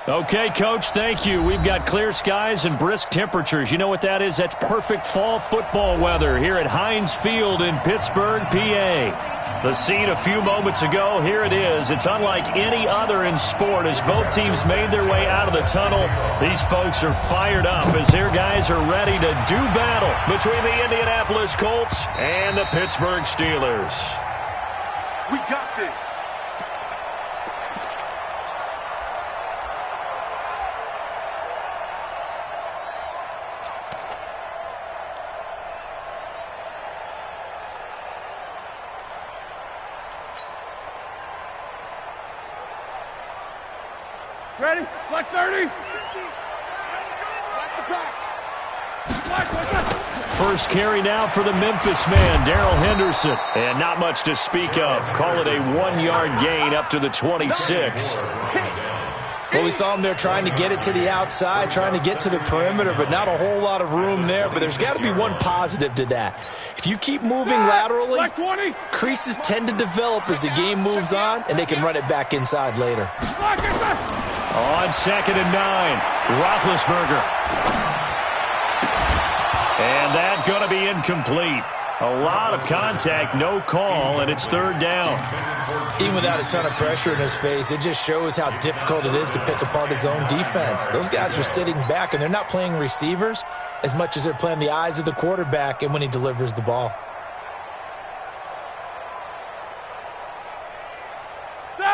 Okay, Coach, thank you. We've got clear skies and brisk temperatures. You know what that is? That's perfect fall football weather here at Heinz Field in Pittsburgh, PA. The scene a few moments ago, here it is. It's unlike any other in sport as both teams made their way out of the tunnel. These folks are fired up as their guys are ready to do battle between the Indianapolis Colts and the Pittsburgh Steelers. We got this. Ready? Black 30. First carry now for the Memphis man, Darrell Henderson. And not much to speak of. Call it a 1-yard gain up to the 26. Well, we saw him there trying to get it to the outside, trying to get to the perimeter, but not a whole lot of room there. But there's got to be one positive to that. If you keep moving laterally, creases tend to develop as the game moves on, and they can run it back inside later. On 2nd and 9, Roethlisberger. And that's going to be incomplete. A lot of contact, no call, and it's 3rd down. Even without a ton of pressure in his face, it just shows how difficult it is to pick apart his own defense. Those guys are sitting back, and they're not playing receivers as much as they're playing the eyes of the quarterback and when he delivers the ball.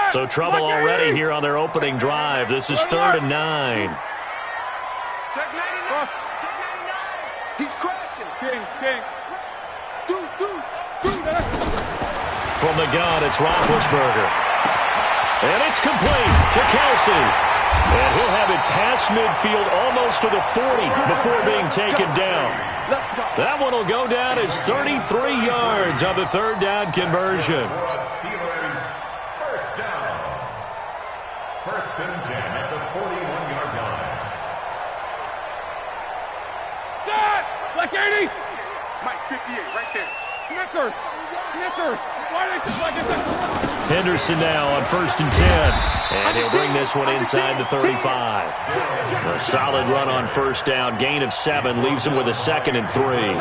So trouble already here on their opening drive. This is 3rd and 9. Check 99. Check 99. He's crashing. King. From the gun, it's Roethlisberger. And it's complete to Kelsey. And he'll have it past midfield almost to the 40 before being taken down. That one will go down as 33 yards on the 3rd down conversion. First and 10 at the 41-yard line. Dad! Black 80! Mike 58, right there. Snickers! Why are they like this? Henderson now on 1st and 10. And he'll bring this one inside the 35. A solid run on 1st down. Gain of 7 leaves him with a 2nd and 3.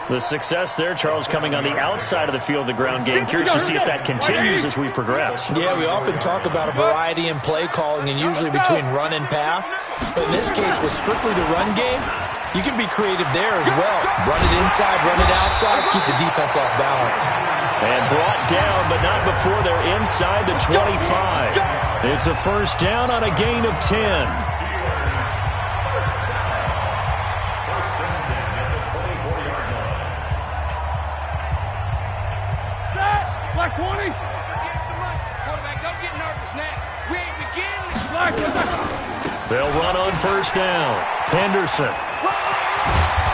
The success there, Charles, coming on the outside of the field, the ground game. Curious to see if that continues as we progress. Yeah, we often talk about a variety in play calling and usually between run and pass. But in this case, with strictly the run game, you can be creative there as well. Run it inside, run it outside, keep the defense off balance. And brought down, but not before they're inside the 25. It's a 1st down on a gain of 10. Black 20. Quarterback, don't get nervous now. We ain't beginning. They'll run on 1st down. Henderson.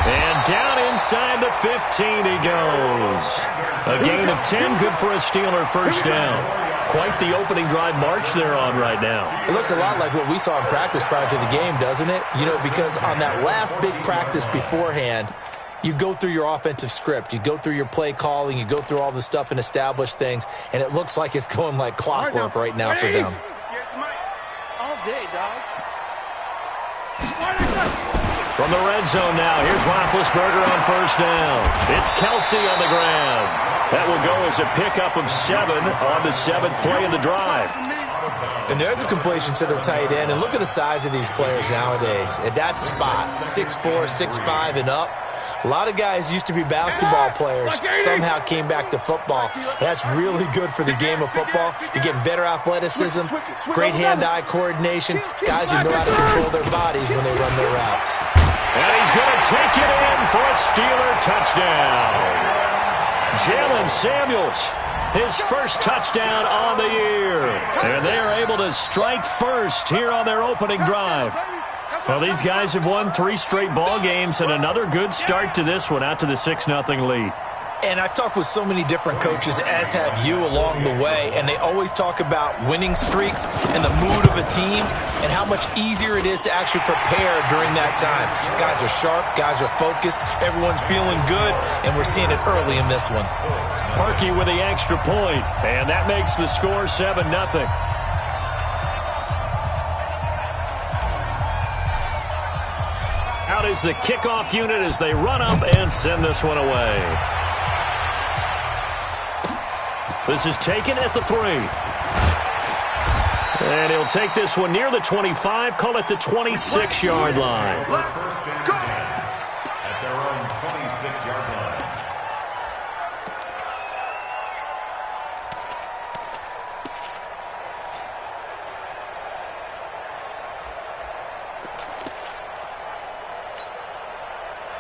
And down inside the 15 he goes. A gain of 10, good for a Steeler 1st down. Quite the opening drive march they're on right now. It looks a lot like what we saw in practice prior to the game, doesn't it? You know, because on that last big practice beforehand, you go through your offensive script. You go through your play calling. You go through all the stuff and establish things. And it looks like it's going like clockwork right now for them. Yes, Mike. All day, dog. From the red zone now, here's Roethlisberger on 1st down. It's Kelsey on the ground. That will go as a pickup of 7 on the 7th play of the drive. And there's a completion to the tight end. And look at the size of these players nowadays. At that spot, 6'4", 6'5", and up. A lot of guys used to be basketball players, somehow came back to football. That's really good for the game of football. You're getting better athleticism, great hand-eye coordination, guys who know how to control their bodies when they run their routes. And he's going to take it in for a Steeler touchdown. Jalen Samuels, his 1st touchdown on the year. And they are able to strike first here on their opening drive. Well, these guys have won 3 straight ball games and another good start to this one out to the 6-0 lead. And I've talked with so many different coaches, as have you, along the way, and they always talk about winning streaks and the mood of a team and how much easier it is to actually prepare during that time. Guys are sharp, guys are focused, everyone's feeling good, and we're seeing it early in this one. Parkey with the extra point, and that makes the score 7-0. out as the kickoff unit as they run up and send this one away. This is taken at the 3. And he'll take this one near the 25, call it the 26-yard line. First and 10 at their own 26-yard line.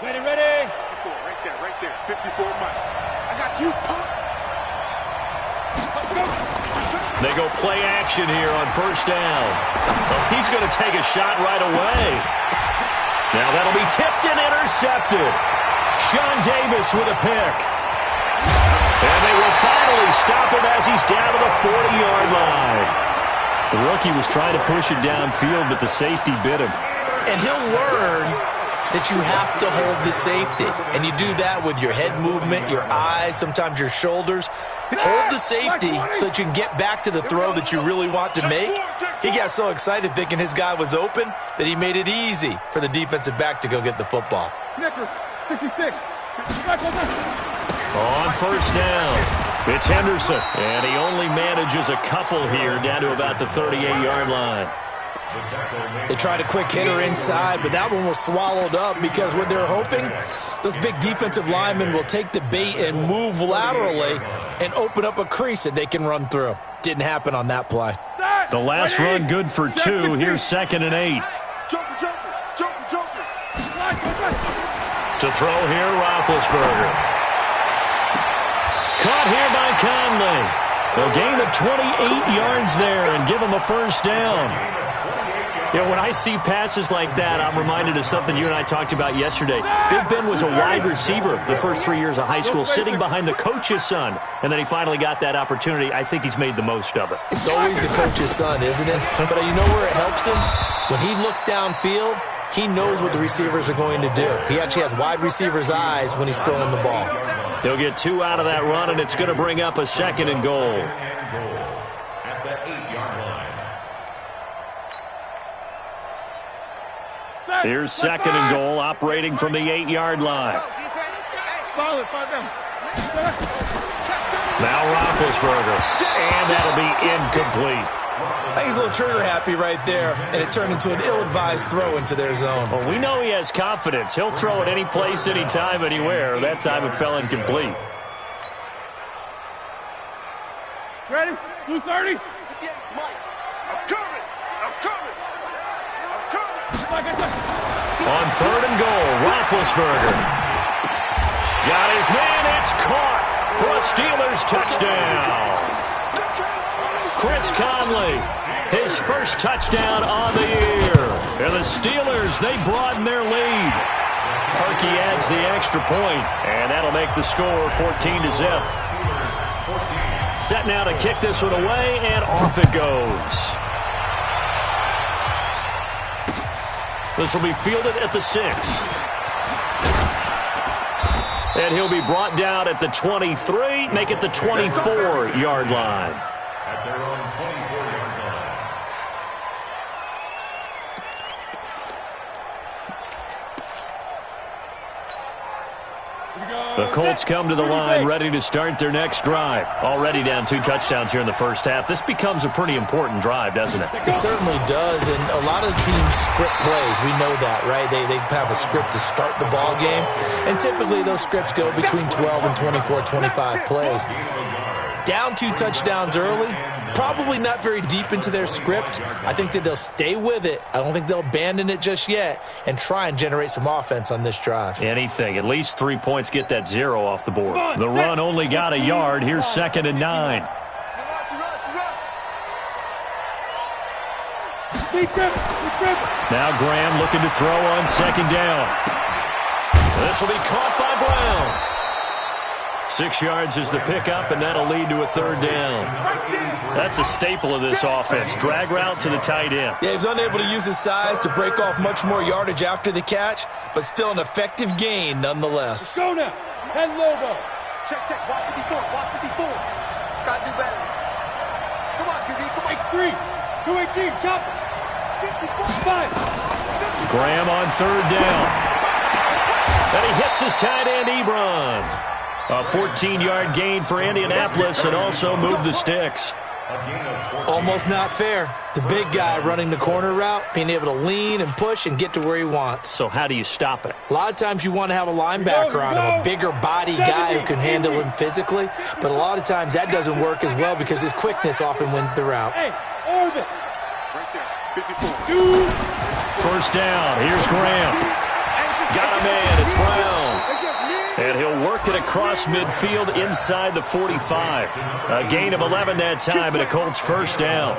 Ready, ready. 54, right there. 54, Mike. I got you, punk. They go play action here on first down. Well, he's going to take a shot right away. Now that'll be tipped and intercepted. Sean Davis with a pick. And they will finally stop him as he's down to the 40-yard line. The rookie was trying to push it downfield, but the safety bit him. And he'll learn that you have to hold the safety. And you do that with your head movement, your eyes, sometimes your shoulders. Hold the safety so that you can get back to the throw that you really want to make. He got so excited thinking his guy was open that he made it easy for the defensive back to go get the football. Snickers, 66. On first down, it's Henderson. And he only manages a couple here down to about the 38-yard line. They tried a quick hitter inside, but that one was swallowed up because what they're hoping, those big defensive linemen will take the bait and move laterally and open up a crease that they can run through. Didn't happen on that play. The last run good for 2. Here's 2nd and 8. To throw here, Roethlisberger. Caught here by Conley. A gain of 28 yards there and give him a first down. You know, when I see passes like that, I'm reminded of something you and I talked about yesterday. Big Ben was a wide receiver the first 3 years of high school, sitting behind the coach's son, and then he finally got that opportunity. I think he's made the most of it. It's always the coach's son, isn't it? But you know where it helps him? When he looks downfield, he knows what the receivers are going to do. He actually has wide receivers' eyes when he's throwing the ball. He'll get 2 out of that run, and it's going to bring up a 2nd and goal. At the 8-yard line. Here's 2nd and goal, operating from the 8-yard line. Solid, 5 down. Now Roethlisberger, and that'll be incomplete. I think he's a little trigger happy right there, and it turned into an ill-advised throw into their zone. Well, we know he has confidence. He'll throw it any place, anytime, anywhere. That time it fell incomplete. Ready? 230. Mike, I'm coming. On 3rd and goal, Roethlisberger. Got his man, it's caught for a Steelers touchdown. Chris Conley, his first touchdown on the year. And the Steelers, they broaden their lead. Harkey adds the extra point, and that'll make the score 14-0. Set now to kick this one away, and off it goes. This will be fielded at the 6. And he'll be brought down at the 23, make it the 24-yard line. At their own 24-yard line. The Colts come to the line ready to start their next drive. Already down 2 touchdowns here in the first half. This becomes a pretty important drive, doesn't it? It certainly does, and a lot of teams script plays. We know that, right? They have a script to start the ball game, and typically those scripts go between 12 and 24, 25 plays. Down 2 touchdowns early, probably not very deep into their script. I think that they'll stay with it. I don't think they'll abandon it just yet and try and generate some offense on this drive. Anything. At least 3 points, get that 0 off the board. The run only got a yard. Here's 2nd and 9. Now Graham looking to throw on 2nd down. This will be caught by Brown. 6 yards is the pickup, and that'll lead to a 3rd down. That's a staple of this offense. Drag route to the tight end. Yeah, he was unable to use his size to break off much more yardage after the catch, but still an effective gain nonetheless. Go now. 10 Lobo. Check. Watch 54. Gotta do better. Come on, QB. Come on. X3. 218. Chop. 54. 5. Graham on 3rd down. And he hits his tight end, Ebron. A 14-yard gain for Indianapolis and also moved the sticks. Almost not fair. The big guy running the corner route, being able to lean and push and get to where he wants. So how do you stop it? A lot of times you want to have a linebacker on him, a bigger body guy who can handle him physically. But a lot of times that doesn't work as well because his quickness often wins the route. Hey, orbit. Right there, 54. First down. Here's Graham. Got a man. It's Brown. And he'll work it across midfield inside the 45. A gain of 11 that time and a Colts first down.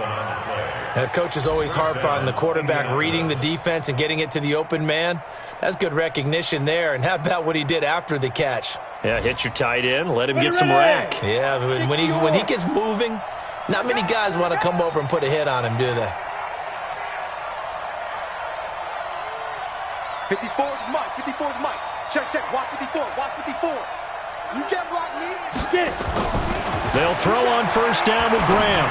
Coaches always harp on the quarterback reading the defense and getting it to the open man. That's good recognition there. And how about what he did after the catch? Yeah, hit your tight end. Let him get some rack. Yeah, when he gets moving, not many guys want to come over and put a hit on him, do they? 54 is Mike. 54 is Mike. Check, check. Watch 54. Watch 54. You can't block me. Get it. They'll throw on first down with Graham.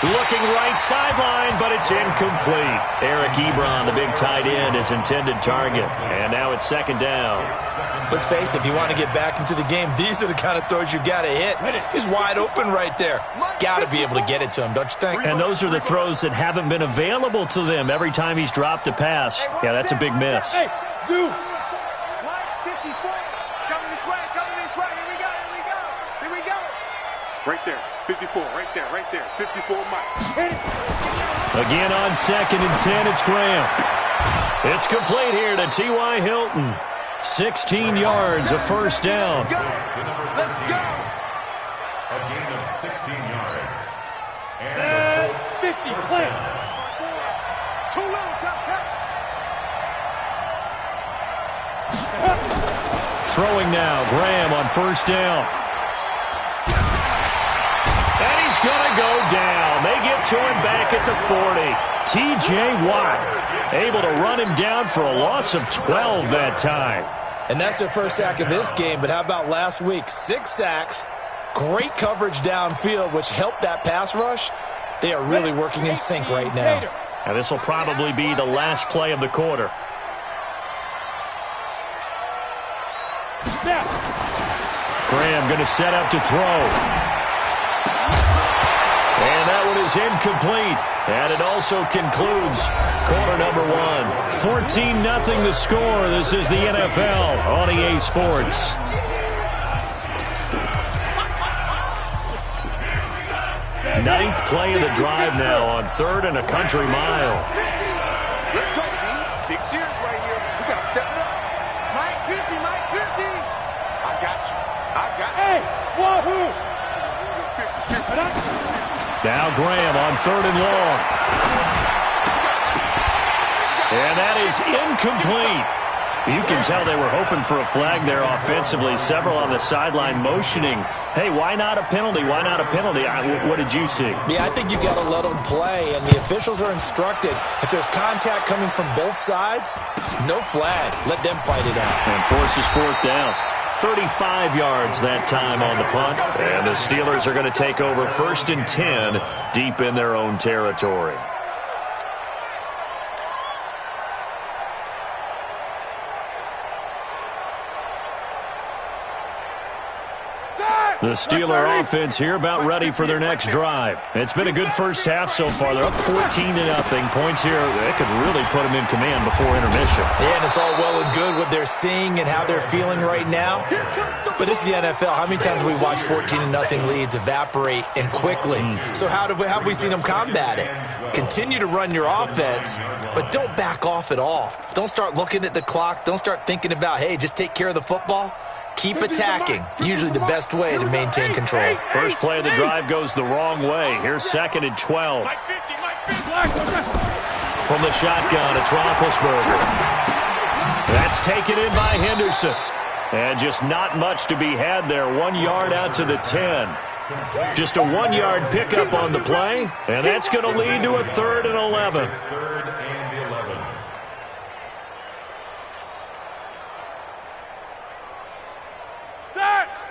Looking right sideline, but it's incomplete. Eric Ebron, the big tight end, is intended target. And now it's second down. Let's face it, if you want to get back into the game, these are the kind of throws you got to hit. He's wide open right there. Got to be able to get it to him, don't you think? And those are the throws that haven't been available to them every time he's dropped a pass. Yeah, that's a big miss. Hey, dude. 54. Coming this way. Coming this way. Here we go. Here we go. Here we go. Right there. 54. Right there. Right there. 54 Mike. Again on second and 10, it's Graham. It's complete here to T.Y. Hilton. 16 yards, a first down. Let's go. A gain of 16 yards. And 50. Play. Too low. Throwing now, Graham on first down. And he's going to go down. They get to him back at the 40. T.J. Watt able to run him down for a loss of 12 that time. And that's their first sack of this game, but how about last week? 6 sacks, great coverage downfield, which helped that pass rush. They are really working in sync right now. And this will probably be the last play of the quarter. Graham going to set up to throw. And that one is incomplete. And it also concludes quarter number 1. 14-0 the score. This is the NFL on EA Sports. Ninth play of the drive now on third and a country mile. Let's go, B. Big series right here. We got to step it up. Mike 50, Mike 50. I got you. I got you. Hey, wahoo. Now Graham on third and long. And that is incomplete. You can tell they were hoping for a flag there offensively. Several on the sideline motioning. Hey, why not a penalty? Why not a penalty? What did you see? Yeah, I think you got to let them play, and the officials are instructed. If there's contact coming from both sides, no flag. Let them fight it out. And forces fourth down. 35 yards that time on the punt. And the Steelers are going to take over first and 10 deep in their own territory. The Steeler offense here about ready for their next drive. It's been a good first half so far. They're up 14-0. Points here, they could really put them in command before intermission. Yeah, and it's all well and good what they're seeing and how they're feeling right now. But this is the NFL. How many times have we watched 14-0 leads evaporate and quickly? So how have we seen them combat it? Continue to run your offense, but don't back off at all. Don't start looking at the clock. Don't start thinking about, hey, just take care of the football. Keep attacking. Usually the best way to maintain control. First play of the drive goes the wrong way. Here's second and 12. From the shotgun, it's Roethlisberger. That's taken in by Henderson. And just not much to be had there. 1 yard out to the 10. Just a 1 yard pickup on the play. And that's going to lead to a 3rd and 11. Third and 11.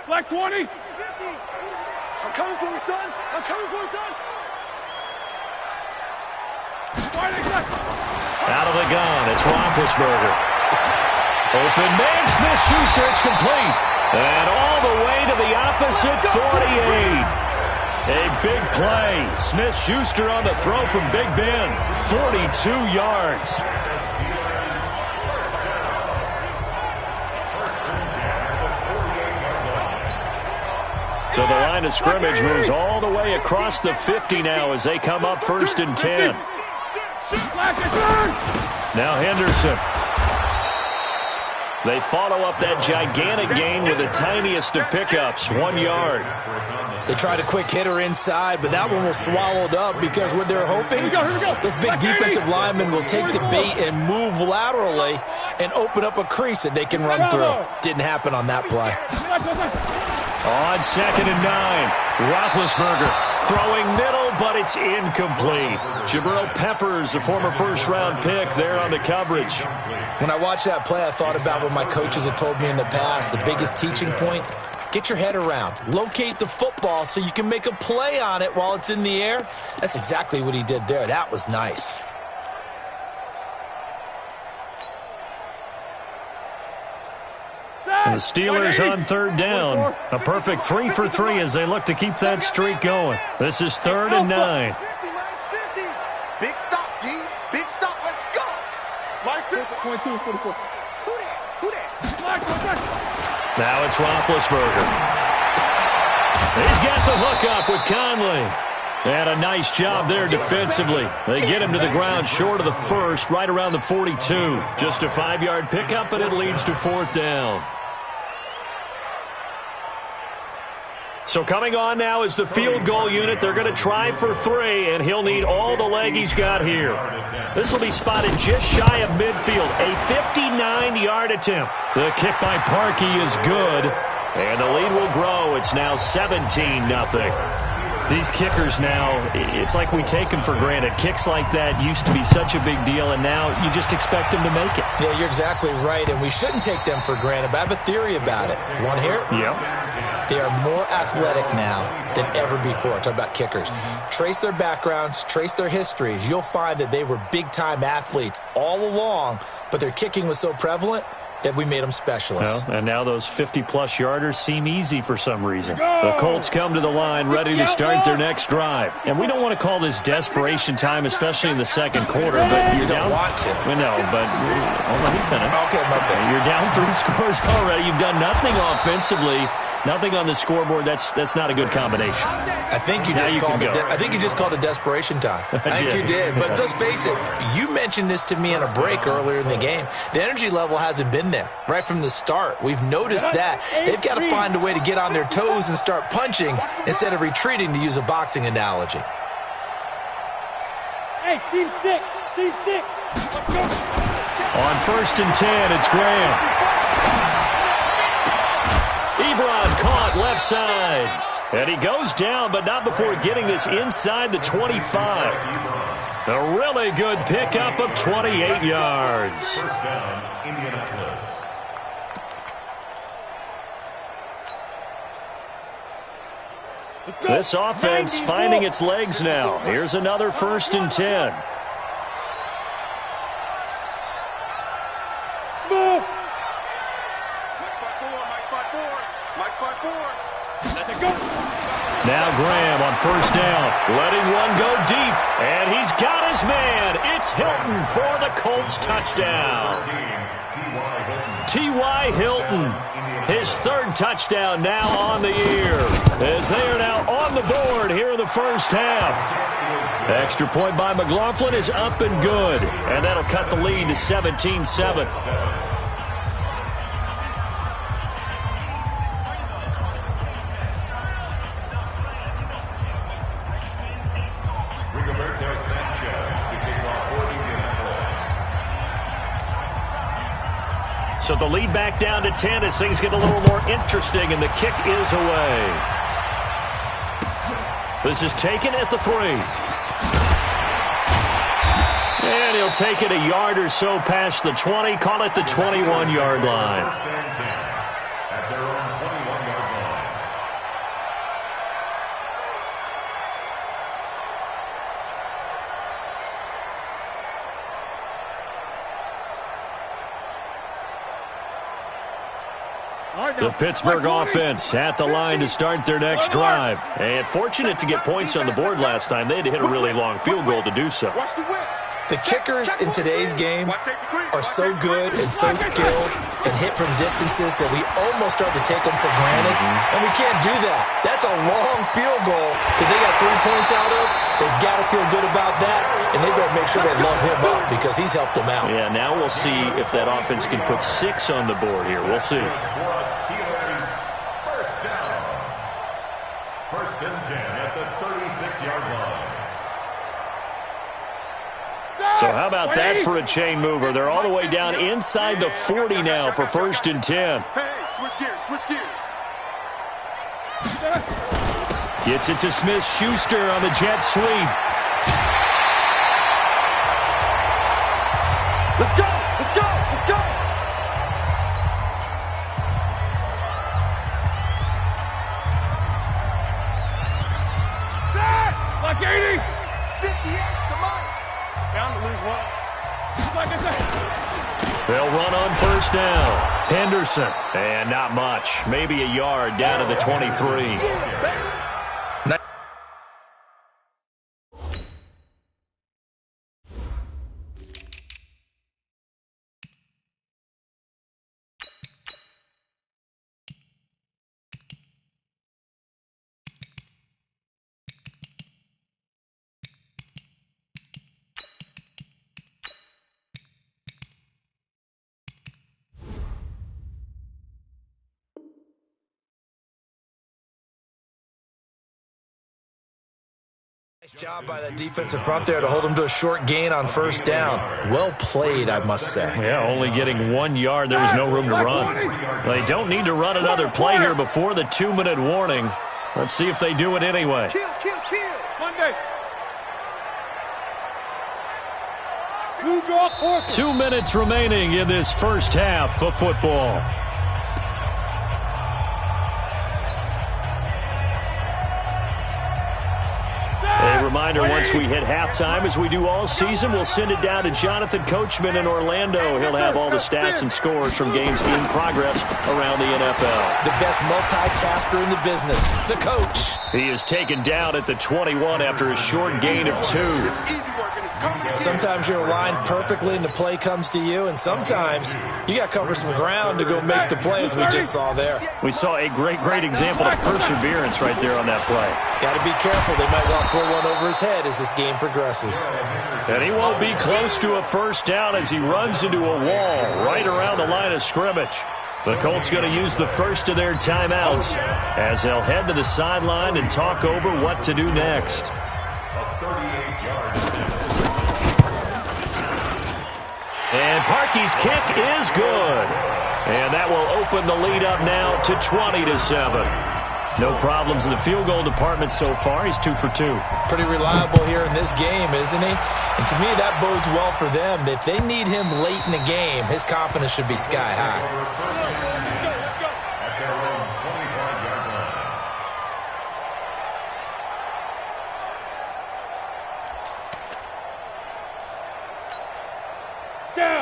Black 20. 50. I'm coming for you, son. I'm coming for you, son. Out of the gun, it's Roethlisberger. Open man, Smith-Schuster, it's complete. And all the way to the opposite 48. A big play. Smith-Schuster on the throw from Big Ben. 42 yards. So the line of scrimmage moves all the way across the 50 now as they come up 1st and 10. Now Henderson. They follow up that gigantic gain with the tiniest of pickups, 1 yard. They tried a quick hitter inside, but that one was swallowed up because what they're hoping, those big defensive linemen will take the bait and move laterally and open up a crease that they can run through. Didn't happen on that play. On 2nd and 9, Roethlisberger throwing middle, but it's incomplete. Jabril Peppers, a former first-round pick, there on the coverage. When I watched that play, I thought about what my coaches had told me in the past. The biggest teaching point, get your head around. Locate the football so you can make a play on it while it's in the air. That's exactly what he did there. That was nice. And the Steelers on 3rd down. A perfect 3 for 3 as they look to keep that streak going. This is 3rd and 9. 50, minus 50. Big stop, G. Big stop. Let's go. Minus 50. 22, 44. Who that? Now it's Roethlisberger. He's got the hookup with Conley. And a nice job there defensively. They get him to the ground short of the 1st, right around the 42. Just a 5-yard pickup, and it leads to 4th down. So coming on now is the field goal unit. They're going to try for 3, and he'll need all the leg he's got here. This will be spotted just shy of midfield. A 59-yard attempt. The kick by Parkey is good, and the lead will grow. It's now 17-0. These kickers now, it's like we take them for granted. Kicks like that used to be such a big deal, and now you just expect them to make it. Yeah, you're exactly right, and we shouldn't take them for granted, but I have a theory about it. You want to hear it? Yep. They are more athletic now than ever before. Talk about kickers. Trace their backgrounds, trace their histories. You'll find that they were big-time athletes all along, but their kicking was so prevalent that we made them specialists. Well, and now those 50-plus yarders seem easy for some reason. The Colts come to the line ready to start their next drive. And we don't want to call this desperation time, especially in the 2nd quarter. But you're down. Want to. No, but let me finish. Okay, my bad. You're down 3 scores already. You've done nothing offensively. Nothing on the scoreboard. That's not a good combination. I think you just called it desperation time. I think you did. But let's face it, you mentioned this to me in a break earlier in the game. The energy level hasn't been there right from the start. We've noticed that. They've got to find a way to get on their toes and start punching instead of retreating, to use a boxing analogy. Hey, Team 6. Let's go. On 1st and 10, it's Graham. Ebron caught left side. And he goes down, but not before getting this inside the 25. A really good pickup of 28 yards. First down, Indianapolis. This offense finding its legs now. Here's another 1st and 10. Smooth. Mike 5-4. Let's go. Now Graham on 1st down, letting one go deep, and he's got his man. It's Hilton for the Colts touchdown. T.Y. Hilton, his 3rd touchdown now on the year, as they are now on the board here in the 1st half. The extra point by McLaughlin is up and good, and that'll cut the lead to 17-7. So the lead back down to 10 as things get a little more interesting, and the kick is away. This is taken at the 3. And he'll take it a yard or so past the 20, call it the 21-yard line. At their own 21-yard line. The Pittsburgh offense at the line to start their next drive. And fortunate to get points on the board last time. They had to hit a really long field goal to do so. The kickers in today's game are so good and so skilled and hit from distances that we almost start to take them for granted, and we can't do that. That's a long field goal that they got 3 points out of. They've got to feel good about that, and they better make sure they love him up because he's helped them out. Yeah, now we'll see if that offense can put 6 on the board here. We'll see. First down. First and 10 at the 36-yard line. So how about that for a chain mover? They're all the way down inside the 40 now for first and 10. Hey, switch gears, switch gears. Gets it to Smith-Schuster on the jet sweep. Let's go, let's go, let's go. Like 80. 58, come on. Bound to lose one. Like I said. They'll run on first down. Henderson. And not much. Maybe a yard down to the 23. Yeah, baby. Nice job by that defensive front there to hold him to a short gain on first down. Well played, I must say. Yeah, only getting 1 yard. There was no room to run. They don't need to run another play here before the 2-minute warning. Let's see if they do it anyway. Kill, kill, kill. Monday. Blue draw fourth. 2 minutes remaining in this first half of football. A reminder, once we hit halftime, as we do all season, we'll send it down to Jonathan Coachman in Orlando. He'll have all the stats and scores from games in progress around the NFL. The best multitasker in the business, the coach. He is taken down at the 21 after a short gain of 2. Easy work and it's coming. Sometimes you're aligned perfectly and the play comes to you, and sometimes you got to cover some ground to go make the play, as we just saw there. We saw a great example of perseverance right there on that play. Got to be careful. They might want to throw one over his head as this game progresses. And he won't be close to a first down as he runs into a wall right around the line of scrimmage. The Colts going to use the first of their timeouts as they'll head to the sideline and talk over what to do next. And Parkey's kick is good. And that will open the lead up now to 20-7. No problems in the field goal department so far. He's 2 for 2. Pretty reliable here in this game, isn't he? And to me, that bodes well for them. If they need him late in the game, his confidence should be sky high.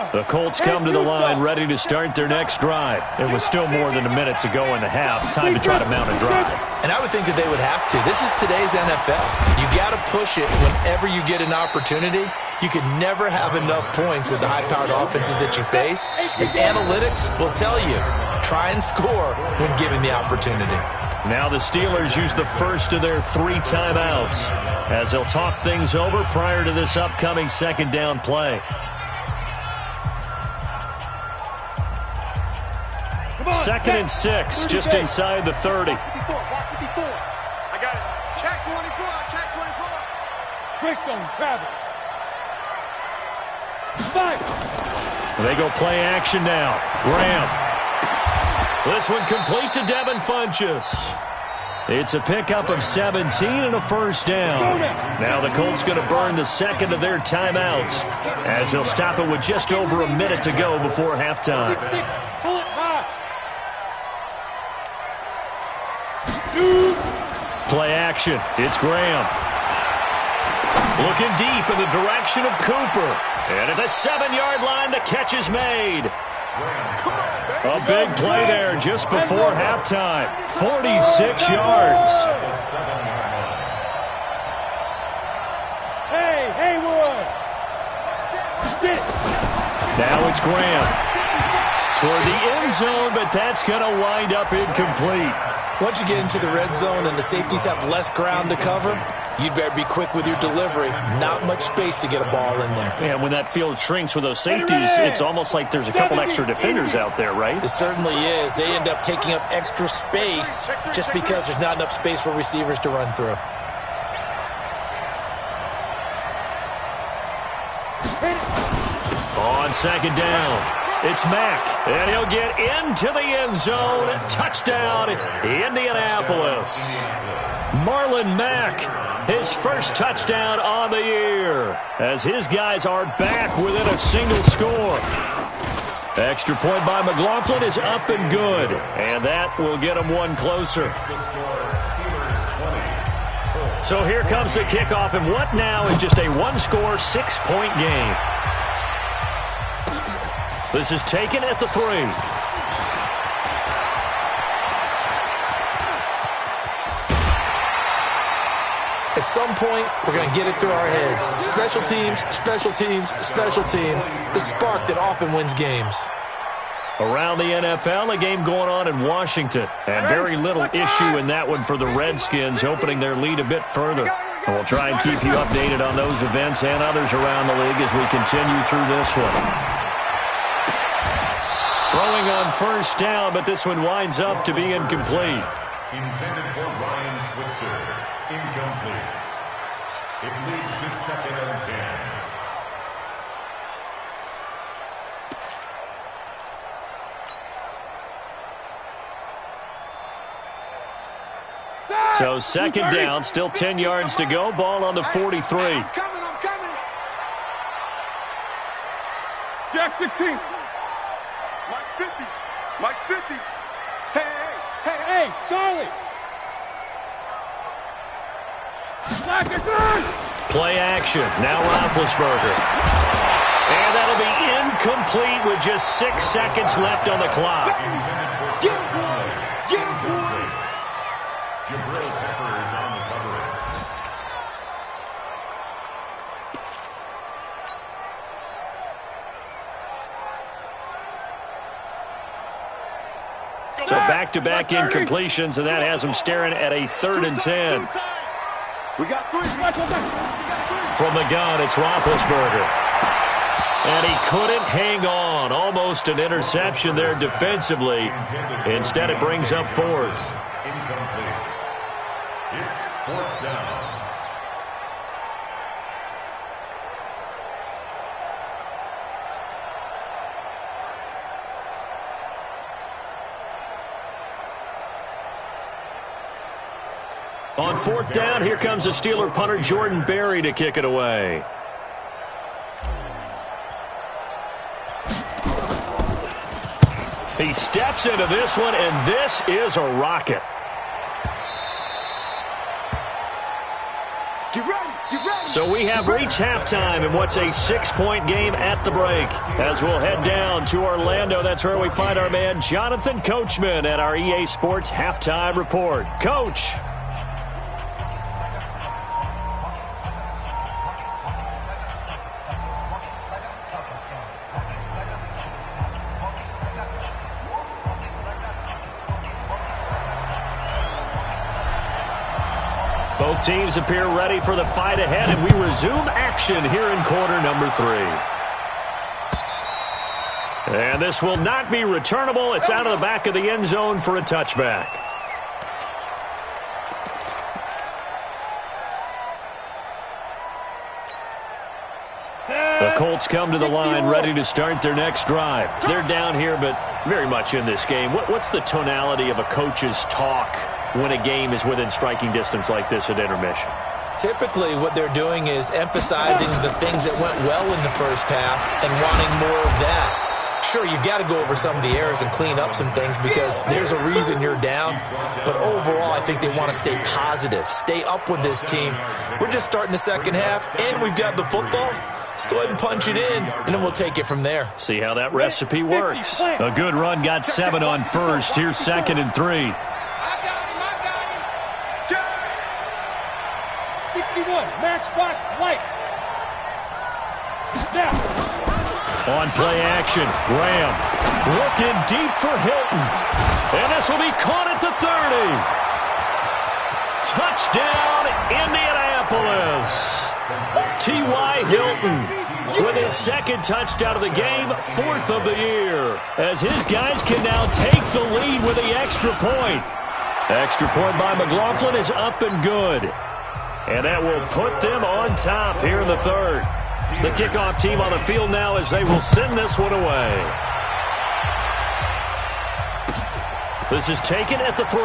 The Colts come to the line ready to start their next drive. It was still more than a minute to go in the half. Time to try to mount a drive. And I would think that they would have to. This is today's NFL. You got to push it whenever you get an opportunity. You can never have enough points with the high-powered offenses that you face. And analytics will tell you, try and score when given the opportunity. Now the Steelers use the first of their 3 timeouts as they'll talk things over prior to this upcoming second down play. Second and 6, just inside the 30. Mark 54. I got it. Check 24, check 24. Greystone, travel. Fight. They go play action now. Graham. This one complete to Devin Funchess. It's a pickup of 17 and a first down. Now the Colts going to burn the second of their timeouts as they'll stop it with just over a minute to go before halftime. Pull it high. Play action. It's Graham. Looking deep in the direction of Cooper. And at the 7-yard line, the catch is made. A big play there just before halftime. 46 yards. Hey, Haywood. Now it's Graham. Toward the end zone, but that's going to wind up incomplete. Once you get into the red zone and the safeties have less ground to cover, you'd better be quick with your delivery. Not much space to get a ball in there. And when that field shrinks with those safeties, it's almost like there's a couple extra defenders out there, right? It certainly is. They end up taking up extra space just because there's not enough space for receivers to run through. On second down, it's Mack, and he'll get into the end zone. Touchdown, Indianapolis. Marlon Mack, his first touchdown on the year, as his guys are back within a single score. Extra point by McLaughlin is up and good, and that will get him one closer. So here comes the kickoff, and what now is just a one-score, 6-point game. This is taken at the 3. At some point, we're going to get it through our heads. Special teams, special teams, special teams. The spark that often wins games. Around the NFL, a game going on in Washington. And very little issue in that one for the Redskins, opening their lead a bit further. And we'll try and keep you updated on those events and others around the league as we continue through this one. Throwing on first down, but this one winds up to be incomplete. Intended for Ryan Switzer. Incomplete. It leads to 2nd and 10. So second down, still 10 yards to go. Ball on the 43. I'm coming. Jack 16. Mike's 50. Hey, Charlie. Play action. Now Roethlisberger. And that'll be incomplete with just 6 seconds left on the clock. get one. Jabril Pepper is on the coverage. So back-to-back incompletions, and that has them staring at a 3rd and 10. We got 3. From the gun, it's Roethlisberger. And he couldn't hang on. Almost an interception there defensively. Instead, it brings up 4th. Incomplete. It's 4th down. On 4th down, here comes the Steeler punter Jordan Berry to kick it away. He steps into this one, and this is a rocket. Get ready. So we have reached halftime in what's a 6-point game at the break. As we'll head down to Orlando, that's where we find our man Jonathan Coachman at our EA Sports Halftime Report. Coach. Both teams appear ready for the fight ahead, and we resume action here in quarter number 3. And this will not be returnable. It's out of the back of the end zone for a touchback. The Colts come to the line ready to start their next drive. They're down here, but very much in this game. What's the tonality of a coach's talk when a game is within striking distance like this at intermission? Typically, what they're doing is emphasizing the things that went well in the first half and wanting more of that. Sure, you've got to go over some of the errors and clean up some things because there's a reason you're down. But overall, I think they want to stay positive, stay up with this team. We're just starting the second half, and we've got the football. Let's go ahead and punch it in, and then we'll take it from there. See how that recipe works. A good run got 7 on first. Here's 2nd and 3. I got him. 61, matchbox lights. Now. On play action, Graham looking deep for Hilton. And this will be caught at the 30. Touchdown, Indianapolis. T.Y. Hilton with his 2nd touchdown of the game, 4th of the year, as his guys can now take the lead with the extra point. Extra point by McLaughlin is up and good. And that will put them on top here in the 3rd. The kickoff team on the field now as they will send this one away. This is taken at the 3.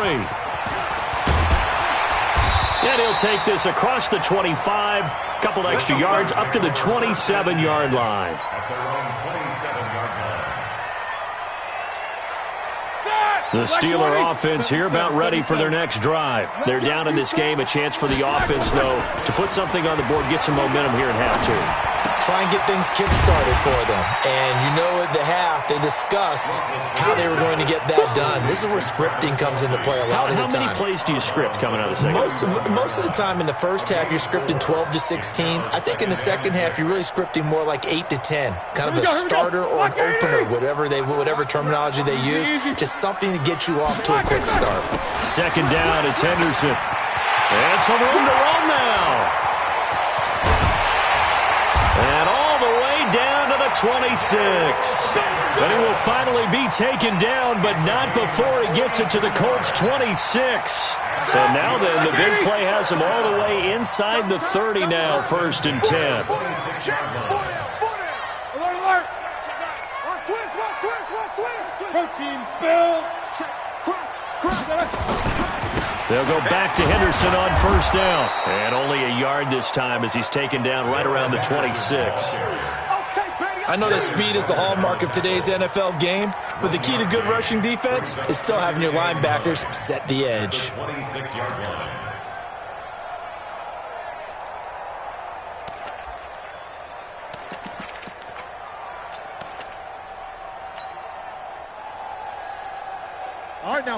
And he'll take this across the 25, couple extra yards up to the 27-yard line. At their own 27-yard line. The Steeler offense here about ready for their next drive. They're down in this game. A chance for the offense, though, to put something on the board, get some momentum here at half 2. Try and get things kick-started for them. And you know at the half, they discussed how they were going to get that done. This is where scripting comes into play a lot of the time. How many plays do you script coming out of the second? Most of the time in the first half, you're scripting 12 to 16. I think in the second half, you're really scripting more like 8 to 10. Kind of a starter or an opener, whatever terminology they use. Just something to get you off to a quick start. 2nd down, it's Henderson. And some room to run now. And all the way down to the 26. But he will finally be taken down, but not before he gets it to the Colts' 26. So now then, the big play has him all the way inside the 30 now, 1st and 10. Alert! Protein spill. They'll go back to Henderson on 1st down. And only a yard this time as he's taken down right around the 26. I know that speed is the hallmark of today's NFL game, but the key to good rushing defense is still having your linebackers set the edge. 26-yard line.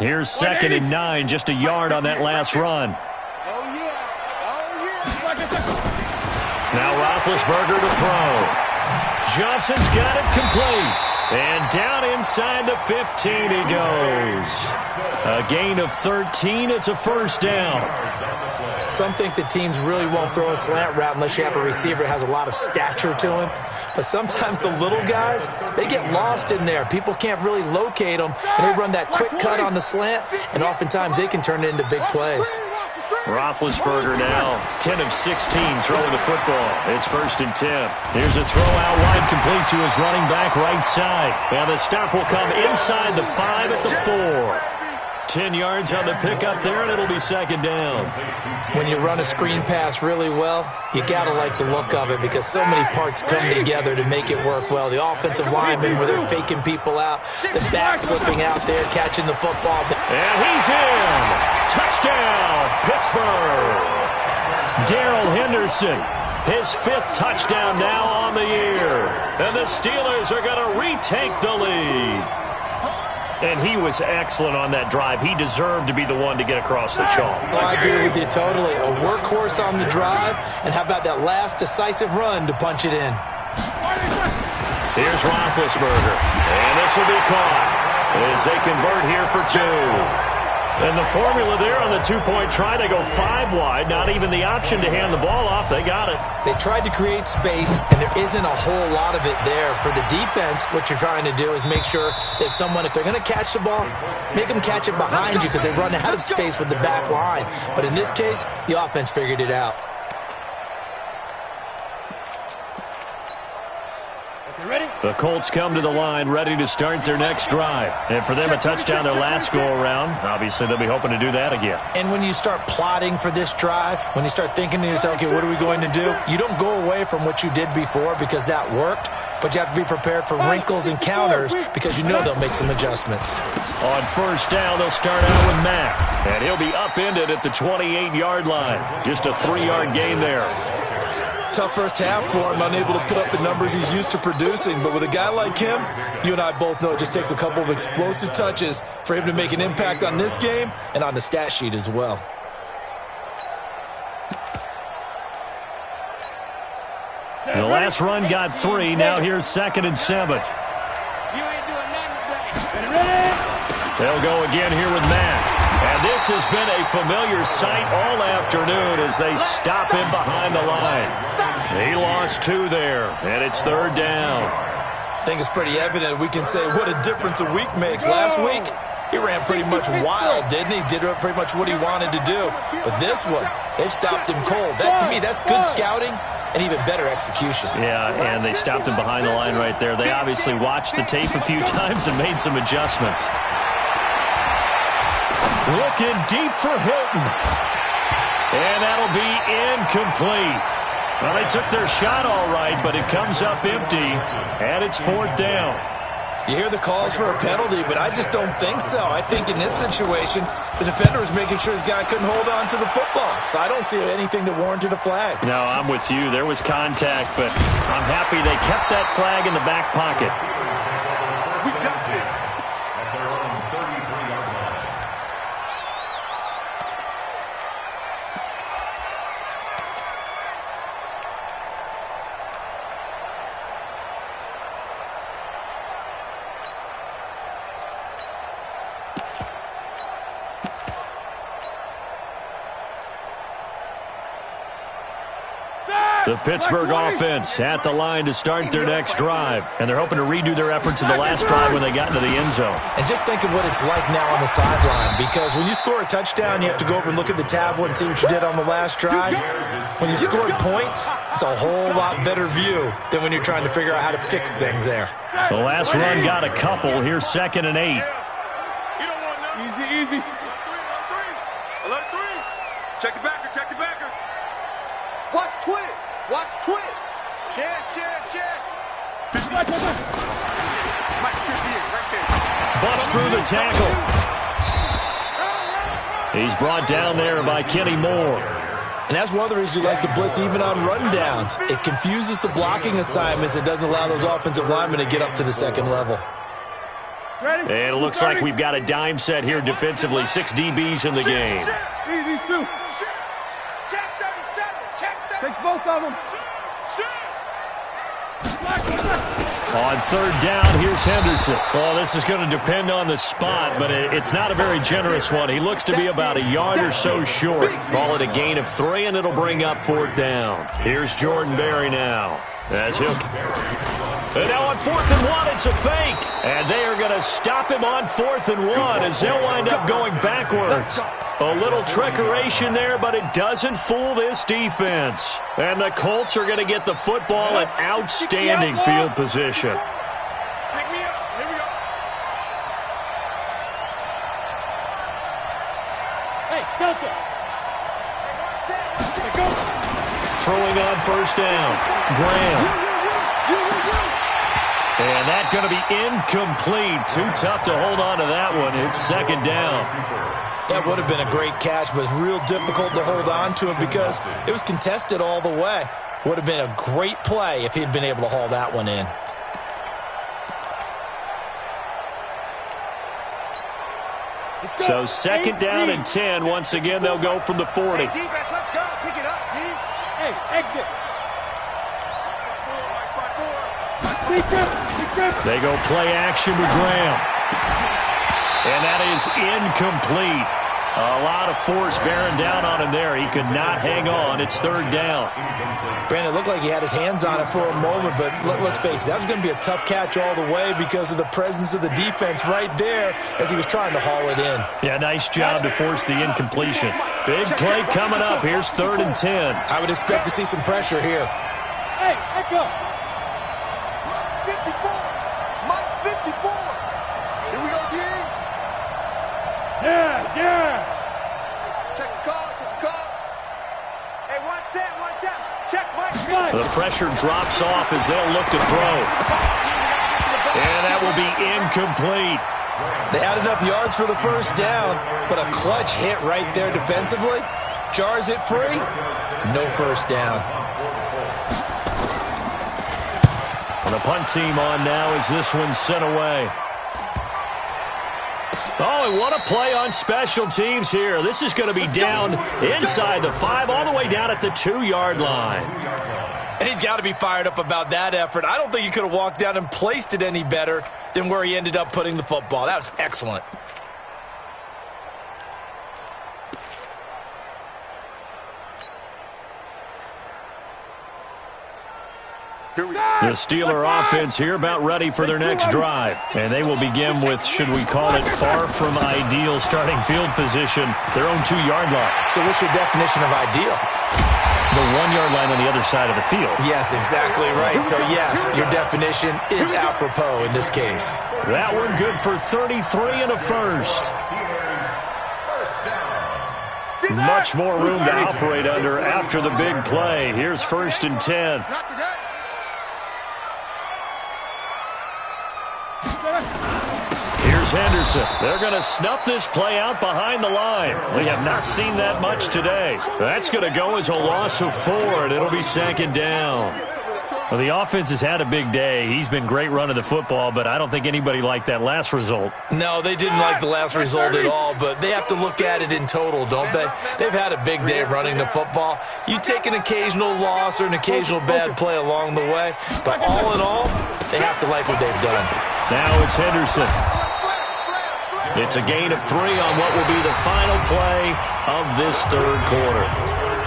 Here's 2nd and 9, just a yard on that last run. Now Roethlisberger to throw. Johnson's got it complete. And down inside the 15 he goes. A gain of 13. It's a 1st down. Some think that teams really won't throw a slant route unless you have a receiver that has a lot of stature to him. But sometimes the little guys, they get lost in there. People can't really locate them, and they run that quick cut on the slant, and oftentimes they can turn it into big plays. Roethlisberger now 10 of 16 throwing the football. It's 1st and 10. Here's a throw out wide complete to his running back right side. And the stop will come inside the 5 at the 4. 10 yards on the pickup there, and it'll be 2nd down. When you run a screen pass really well, you got to like the look of it because so many parts come together to make it work well. The offensive linemen where they're faking people out, the back slipping out there, catching the football. And he's in. Touchdown, Pittsburgh. Darrell Henderson, his 5th touchdown now on the year. And the Steelers are going to retake the lead. And he was excellent on that drive. He deserved to be the one to get across the chalk. Oh, I agree with you totally. A workhorse on the drive, and how about that last decisive run to punch it in? Here's Roethlisberger, and this will be caught as they convert here for 2. And the formula there on the 2-point try, they go 5 wide. Not even the option to hand the ball off. They got it. They tried to create space, and there isn't a whole lot of it there. For the defense, what you're trying to do is make sure that if they're going to catch the ball, make them catch it behind you because they run out of space with the back line. But in this case, the offense figured it out. The Colts come to the line ready to start their next drive. And for them, a touchdown their last go-around. Obviously, they'll be hoping to do that again. And when you start plotting for this drive, when you start thinking to yourself, okay, what are we going to do? You don't go away from what you did before because that worked, but you have to be prepared for wrinkles and counters because you know they'll make some adjustments. On 1st down, they'll start out with Mack. And he'll be upended at the 28-yard line. Just a 3-yard gain there. tough first half for him, unable to put up the numbers he's used to producing. But with a guy like him, you and I both know it just takes a couple of explosive touches for him to make an impact on this game and on the stat sheet as well. The last run got 3. Now here's 2nd and 7. They'll go again here with Matt. And this has been a familiar sight all afternoon as they stop him behind the line. He lost 2 there, and it's 3rd down. I think it's pretty evident we can say what a difference a week makes. Last week, he ran pretty much wild, didn't he? Did pretty much what he wanted to do. But this one, they've stopped him cold. That, to me, that's good scouting and even better execution. Yeah, and they stopped him behind the line right there. They obviously watched the tape a few times and made some adjustments. Looking deep for Hilton. And that'll be incomplete. Well, they took their shot all right, but it comes up empty, and it's 4th down. You hear the calls for a penalty, but I just don't think so. I think in this situation, the defender was making sure his guy couldn't hold on to the football. So I don't see anything that warranted a flag. No, I'm with you. There was contact, but I'm happy they kept that flag in the back pocket. We got this. At their own 33-yard line. The Pittsburgh offense at the line to start their next drive. And they're hoping to redo their efforts in the last drive when they got into the end zone. And just think of what it's like now on the sideline, because when you score a touchdown, you have to go over and look at the tablet and see what you did on the last drive. When you scored points, it's a whole lot better view than when you're trying to figure out how to fix things there. The last run got a couple. Here's 2nd and 8. You don't want nothing. Easy. Alert 3. Check the backer, check the backer. Watch twist. Watch twist. Check. Mike 58, right there. Bust through the tackle. He's brought down there by Kenny Moore. And that's one of the reasons you like to blitz even on rundowns. It confuses the blocking assignments. It doesn't allow those offensive linemen to get up to the second level. And it looks like we've got a dime set here defensively. 6 DBs in the game. These 2. Check 37. Check 37. Take both of them. On 3rd down, here's Henderson. Well, this is going to depend on the spot, but it's not a very generous one. He looks to be about a yard or so short. Call it a gain of 3, and it'll bring up 4th down. Here's Jordan Berry now. As he'll... And now on 4th and 1, it's a fake. And they are going to stop him on 4th and 1 as they'll wind up going backwards. A little trickeration there, but it doesn't fool this defense. And the Colts are going to get the football in outstanding field position. Pick me up. Here we go. Hey, Delta. Throwing on 1st down. Graham. And that's going to be incomplete. Too tough to hold on to that one. It's 2nd down. That would have been a great catch, but it's real difficult to hold on to it because it was contested all the way. Would have been a great play if he'd been able to haul that one in. So 2nd down and 10. Once again, they'll go from the 40. Hey, defense, let's go. Pick it up, D. Hey, exit. They go play action with Graham. And that is incomplete. A lot of force bearing down on him there. He could not hang on. It's 3rd down. Brandon, it looked like he had his hands on it for a moment, but let's face it, that was going to be a tough catch all the way because of the presence of the defense right there as he was trying to haul it in. Yeah, nice job to force the incompletion. Big play coming up. Here's 3rd and 10. I would expect to see some pressure here. Hey, echo. 54. Mike 54. Here we go, D. Yeah. Check the call. Hey, one set. Check, Mike. The pressure drops off as they'll look to throw. And that will be incomplete. They had enough yards for the 1st down, but a clutch hit right there defensively. Jars it free. No 1st down. And the punt team on now as this one's sent away. Oh, and what a play on special teams here. This is going to be down inside the 5, all the way down at the 2-yard line. And he's got to be fired up about that effort. I don't think he could have walked down and placed it any better than where he ended up putting the football. That was excellent. The Steeler offense here about ready for their next drive. And they will begin with, should we call it, far from ideal starting field position, their own 2-yard line. So what's your definition of ideal? The 1-yard line on the other side of the field. Yes, exactly right. So, yes, your definition is apropos in this case. That one good for 33 and a first. Much more room to operate under after the big play. Here's 1st and 10. Here's Henderson. They're going to snuff this play out behind the line. We have not seen that much today. That's going to go as a loss of 4, and it'll be 2nd down. Well, the offense has had a big day. He's been great running the football, but I don't think anybody liked that last result. No, they didn't like the last result at all, but they have to look at it in total, don't they? They've had a big day running the football. You take an occasional loss or an occasional bad play along the way, but all in all, they have to like what they've done. Now it's Henderson. It's a gain of 3 on what will be the final play of this 3rd quarter.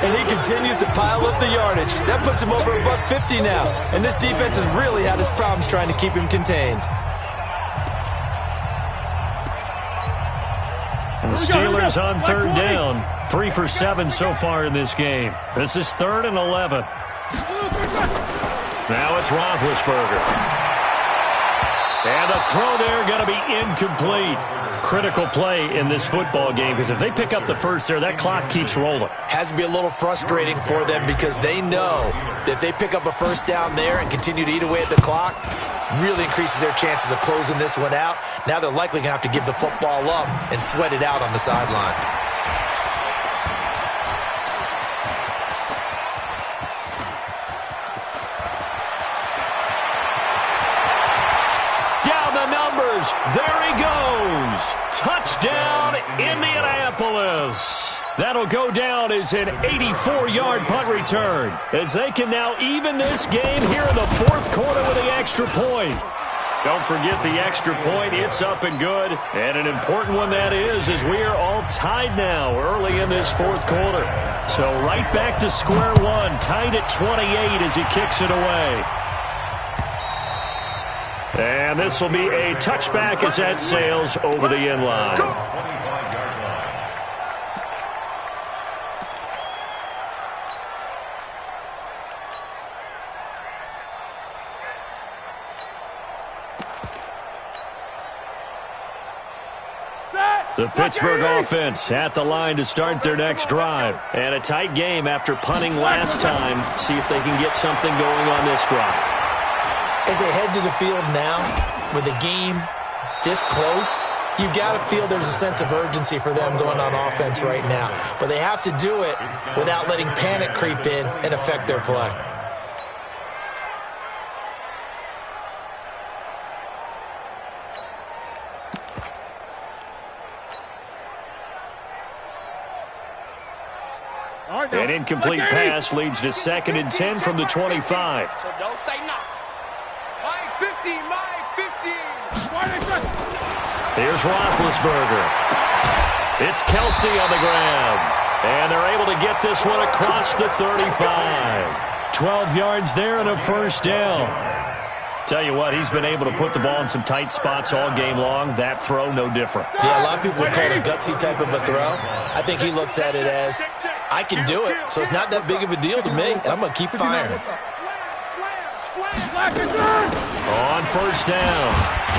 And he continues to pile up the yardage. That puts him over $150 now. And this defense has really had its problems trying to keep him contained. And the Steelers on 3rd down. 3 for 7 so far in this game. This is 3rd and 11. Now it's Roethlisberger. And the throw there going to be incomplete. Critical play in this football game, because if they pick up the first there, that clock keeps rolling. Has to be a little frustrating for them, because they know that if they pick up a first down there and continue to eat away at the clock, really increases their chances of closing this one out. Now they're likely going to have to give the football up and sweat it out on the sideline. There he goes. Touchdown, Indianapolis. That'll go down as an 84-yard punt return, as they can now even this game here in the 4th quarter with the extra point. Don't forget the extra point. It's up and good, and an important one that is, as we are all tied now early in this 4th quarter. So right back to square one, tied at 28 as he kicks it away. And this will be a touchback as that sails over the end line. The Pittsburgh offense at the line to start their next drive. And a tight game after punting last time. See if they can get something going on this drive. As they head to the field now, with the game this close, you've got to feel there's a sense of urgency for them going on offense right now. But they have to do it without letting panic creep in and affect their play. An incomplete pass leads to 2nd and 10 from the 25. So don't say nothing. My 50, my 50. Here's Roethlisberger. It's Kelsey on the ground. And they're able to get this one across the 35. 12 yards there and a first down. Tell you what, he's been able to put the ball in some tight spots all game long. That throw, no different. Yeah, a lot of people would call it a gutsy type of a throw. I think he looks at it as, I can do it, so it's not that big of a deal to me, and I'm going to keep firing. On first down,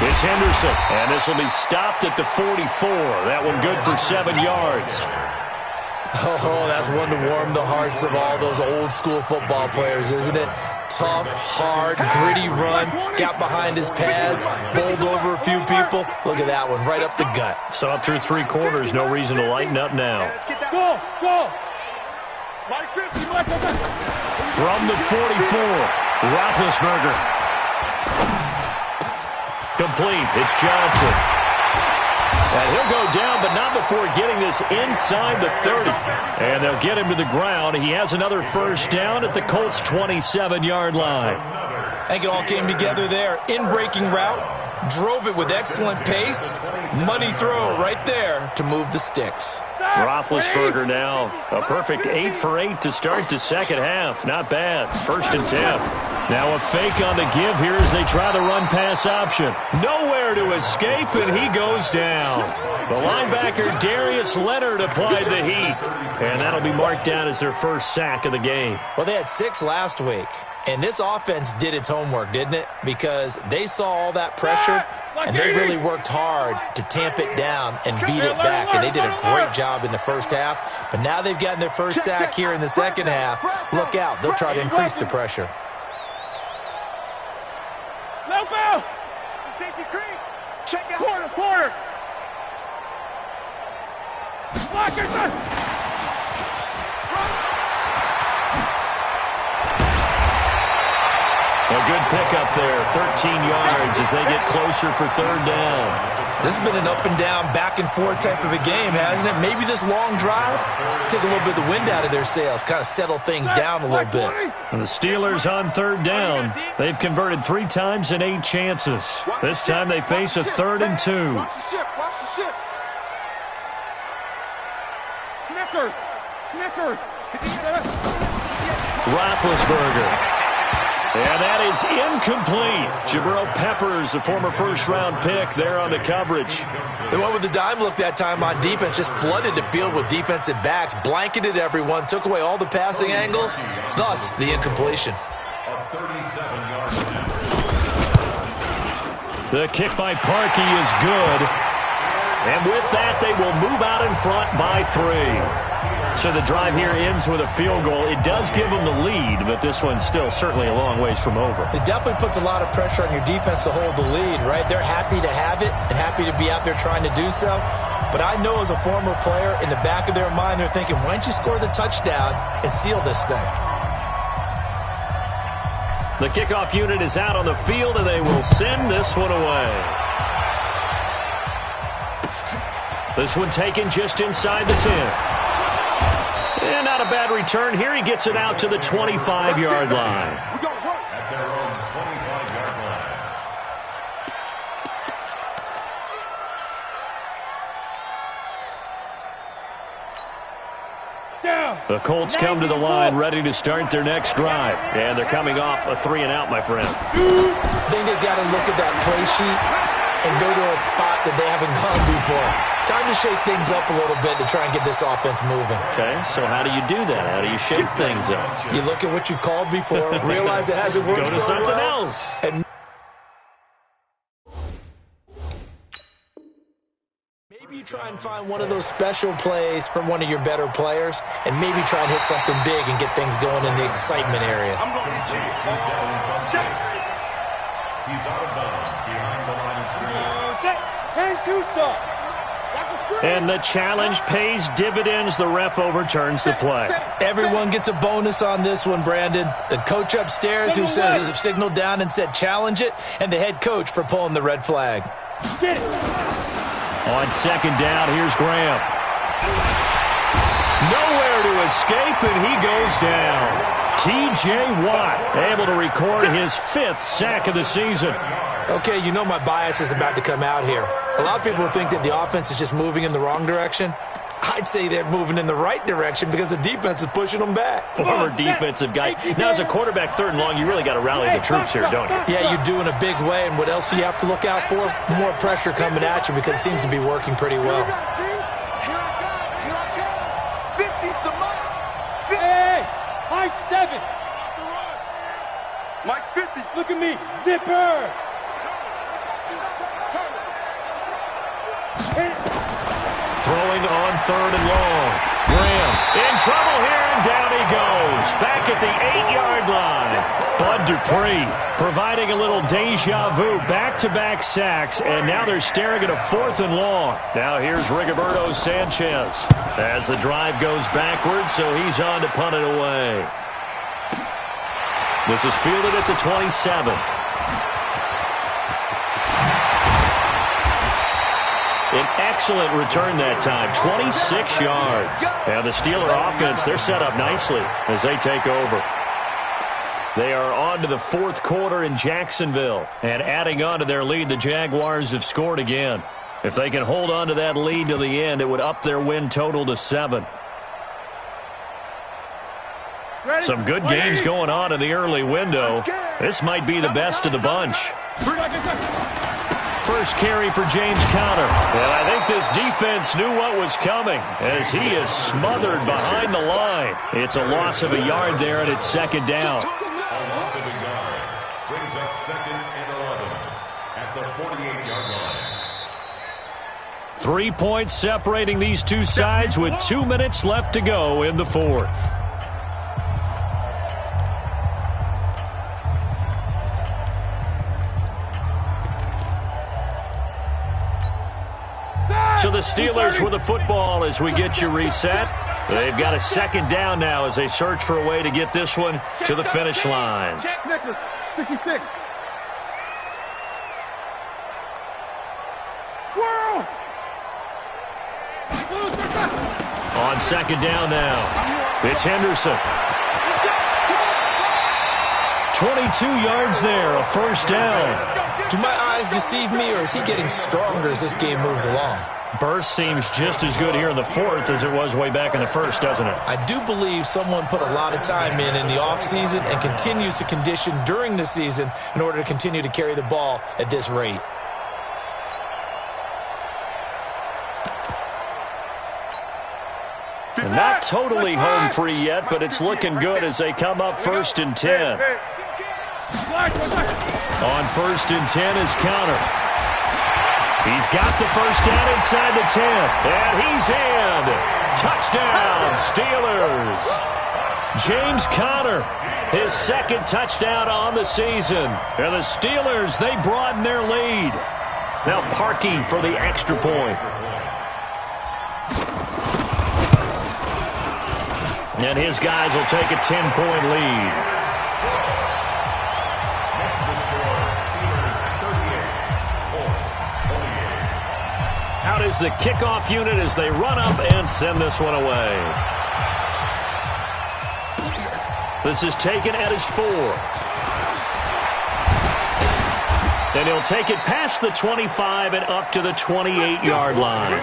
it's Henderson, and this will be stopped at the 44. That one good for 7 yards. Oh, that's one to warm the hearts of all those old-school football players, isn't it? Tough, hard, gritty run, got behind his pads, bowled over a few people. Look at that one, right up the gut. So up through 3 quarters, no reason to lighten up now. Go! From the 44, Roethlisberger. Complete. It's Johnson. And he'll go down, but not before getting this inside the 30. And they'll get him to the ground. He has another first down at the Colts' 27-yard line. I think it all came together there. In-breaking route, drove it with excellent pace. Money throw right there to move the sticks. Roethlisberger now, a perfect 8 for 8 to start the second half. Not bad. 1st and 10. Now a fake on the give here as they try the run-pass option. Nowhere to escape, and he goes down. The linebacker, Darius Leonard, applied the heat. And that'll be marked down as their first sack of the game. Well, they had 6 last week. And this offense did its homework, didn't it? Because they saw all that pressure, and they really worked hard to tamp it down and beat it back. And they did a great job in the first half. But now they've gotten their first sack here in the second half. Look out. They'll try to increase the pressure. Low ball. It's a safety cream. Check out. Corner. Blockers. A good pickup there, 13 yards as they get closer for 3rd down. This has been an up-and-down, back-and-forth type of a game, hasn't it? Maybe this long drive take a little bit of the wind out of their sails, kind of settle things down a little bit. And the Steelers on 3rd down. They've converted 3 times in 8 chances. This time they face a 3rd and 2. Watch the ship. Watch the ship. Knickers. Roethlisberger. And that is incomplete. Jabril Peppers, a former first-round pick, there on the coverage. They went with the dime look that time on defense, just flooded the field with defensive backs, blanketed everyone, took away all the passing angles, thus the incompletion. The kick by Parkey is good. And with that, they will move out in front by 3. So the drive here ends with a field goal. It does give them the lead, but this one's still certainly a long ways from over. It definitely puts a lot of pressure on your defense to hold the lead, right? They're happy to have it and happy to be out there trying to do so. But I know as a former player, in the back of their mind, they're thinking, why don't you score the touchdown and seal this thing? The kickoff unit is out on the field, and they will send this one away. This one taken just inside the 10. And not a bad return here. He gets it out to the 25-yard line. At their own 25-yard line. Down. The Colts come to the line ready to start their next drive. And they're coming off a 3-and-out, my friend. I think they've got to look at that play sheet and go to a spot that they haven't gone before. Time to shake things up a little bit to try and get this offense moving. Okay, so how do you do that? How do you shake things up? You look at what you've called before, realize it hasn't worked Go to so something well, else. and maybe you try and find one of those special plays from one of your better players, and maybe try and hit something big and get things going in the excitement area. I'm going to hit you. He's out of bounds behind the line of scrimmage. 10-2 stop. And the challenge pays dividends. The ref overturns the play. Everyone gets a bonus on this one, Brandon. The coach upstairs who says signaled down and said challenge it, and the head coach for pulling the red flag. On 2nd down, here's Graham. Nowhere to escape, and he goes down. T.J. Watt able to record his 5th sack of the season. Okay, you know my bias is about to come out here. A lot of people think that the offense is just moving in the wrong direction. I'd say they're moving in the right direction because the defense is pushing them back. Former defensive guy. Now, as a quarterback, 3rd and long, you really got to rally the troops here, don't you? Yeah, you do in a big way. And what else do you have to look out for? More pressure coming at you because it seems to be working pretty well. Here I come. 50's the mark. Hey, high 7. Mike's 50. Look at me. Zipper. Throwing on 3rd and long. Graham in trouble here, and down he goes. Back at the 8-yard line. Bud Dupree providing a little deja vu. Back-to-back sacks, and now they're staring at a 4th and long. Now here's Rigoberto Sanchez as the drive goes backwards, so he's on to punt it away. This is fielded at the 27. An excellent return that time, 26 yards. And the Steeler offense, they're set up nicely as they take over. They are on to the fourth quarter in Jacksonville. And adding on to their lead, the Jaguars have scored again. If they can hold on to that lead to the end, it would up their win total to 7. Some good games going on in the early window. This might be the best of the bunch. First carry for James Conner. And I think this defense knew what was coming as he is smothered behind the line. It's a loss of a yard there, and it's second down. A loss of a yard brings up 2nd and 11 at the 48-yard line. 3 points separating these two sides with 2 minutes left to go in the fourth. So the Steelers with the football as we get you reset. They've got a second down now as they search for a way to get this one to the finish line. Check, Nicholas, 66. Squirrel! On second down now, it's Henderson. 22 yards there, a first down. Do my eyes deceive me, or is he getting stronger as this game moves along? Burst seems just as good here in the fourth as it was way back in the first, doesn't it? I do believe someone put a lot of time in the offseason and continues to condition during the season in order to continue to carry the ball at this rate. And not totally home free yet, but it's looking good as they come up 1st and 10. On 1st and 10 is Conner. He's got the first down inside the 10. And he's in. Touchdown, Steelers. James Conner, his second touchdown on the season. And the Steelers, they broaden their lead. Now Parkey for the extra point. And his guys will take a 10-point lead. Out is the kickoff unit as they run up and send this one away. This is taken at his 4. And he'll take it past the 25 and up to the 28-yard line.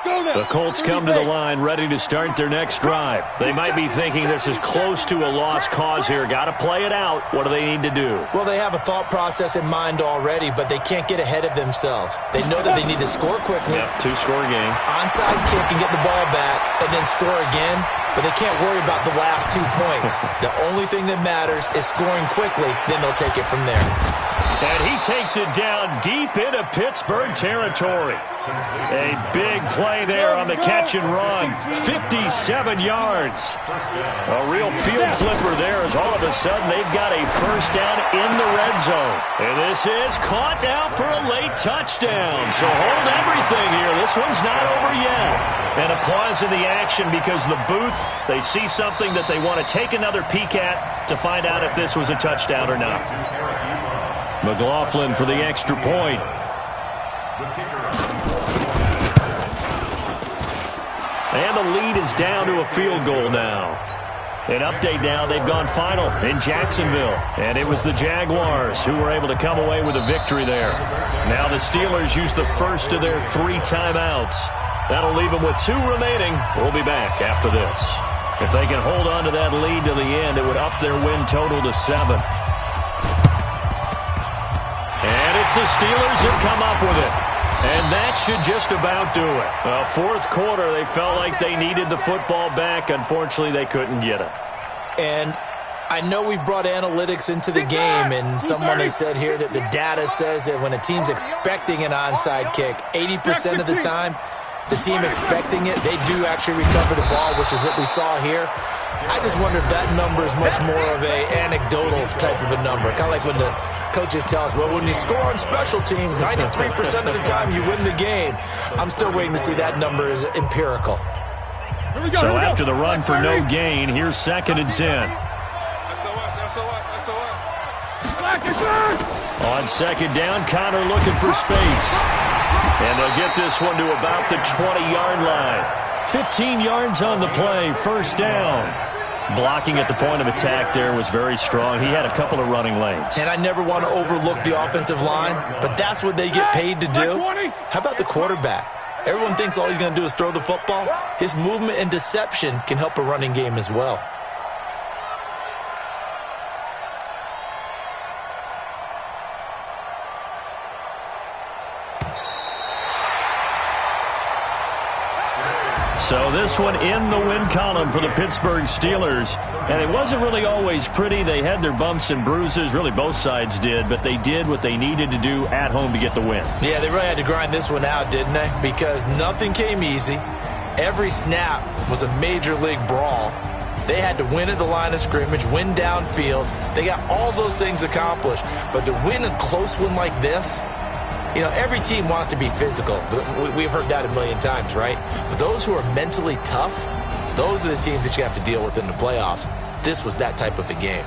The Colts come to the line ready to start their next drive. They might be thinking this is close to a lost cause here. Got to play it out. What do they need to do? Well, they have a thought process in mind already, but they can't get ahead of themselves. They know that they need to score quickly. Yep, 2-score game. Onside kick and get the ball back and then score again, but they can't worry about the last 2 points. The only thing that matters is scoring quickly, then they'll take it from there. And he takes it down deep into Pittsburgh territory. A big play there on the catch and run. 57 yards. A real field flipper there as all of a sudden they've got a first down in the red zone. And this is caught now for a late touchdown. So hold everything here. This one's not over yet. And applause in the action because the booth, they see something that they want to take another peek at to find out if this was a touchdown or not. McLaughlin for the extra point. And the lead is down to a field goal now. An update now, they've gone final in Jacksonville. And it was the Jaguars who were able to come away with a victory there. Now the Steelers use the first of their 3 timeouts. That'll leave them with 2 remaining. We'll be back after this. If they can hold on to that lead to the end, it would up their win total to 7. And it's the Steelers that come up with it. And that should just about do it. Fourth quarter, they felt like they needed the football back. Unfortunately, they couldn't get it. And I know we've brought analytics into the game, and someone has said here that the data says that when a team's expecting an onside kick, 80% of the time, the team expecting it, they do actually recover the ball, which is what we saw here. I just wonder if that number is much more of a anecdotal type of a number. Kind of like when the coaches tell us, well, when you score on special teams, 93% of the time you win the game. I'm still waiting to see that number is empirical. So after the run for no gain, here's 2nd and 10. On second down, Connor looking for space. And they'll get this one to about the 20-yard line. 15 yards on the play, first down. Blocking at the point of attack there was very strong. He had a couple of running lanes. And I never want to overlook the offensive line, but that's what they get paid to do. How about the quarterback? Everyone thinks all he's going to do is throw the football. His movement and deception can help a running game as well. So this one in the win column for the Pittsburgh Steelers. And it wasn't really always pretty. They had their bumps and bruises. Really, both sides did. But they did what they needed to do at home to get the win. Yeah, they really had to grind this one out, didn't they? Because nothing came easy. Every snap was a major league brawl. They had to win at the line of scrimmage, win downfield. They got all those things accomplished. But to win a close one like this, you know, every team wants to be physical. We've heard that a million times, right? But those who are mentally tough, those are the teams that you have to deal with in the playoffs. This was that type of a game.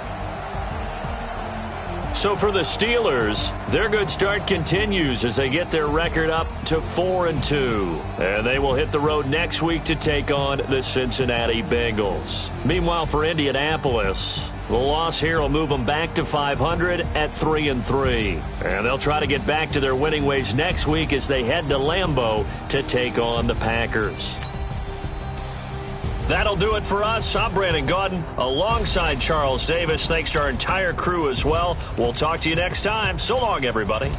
So for the Steelers, their good start continues as they get their record up to 4-2. And they will hit the road next week to take on the Cincinnati Bengals. Meanwhile, for Indianapolis, the loss here will move them back to 500 at 3-3. And they'll try to get back to their winning ways next week as they head to Lambeau to take on the Packers. That'll do it for us. I'm Brandon Gaudin alongside Charles Davis. Thanks to our entire crew as well. We'll talk to you next time. So long, everybody.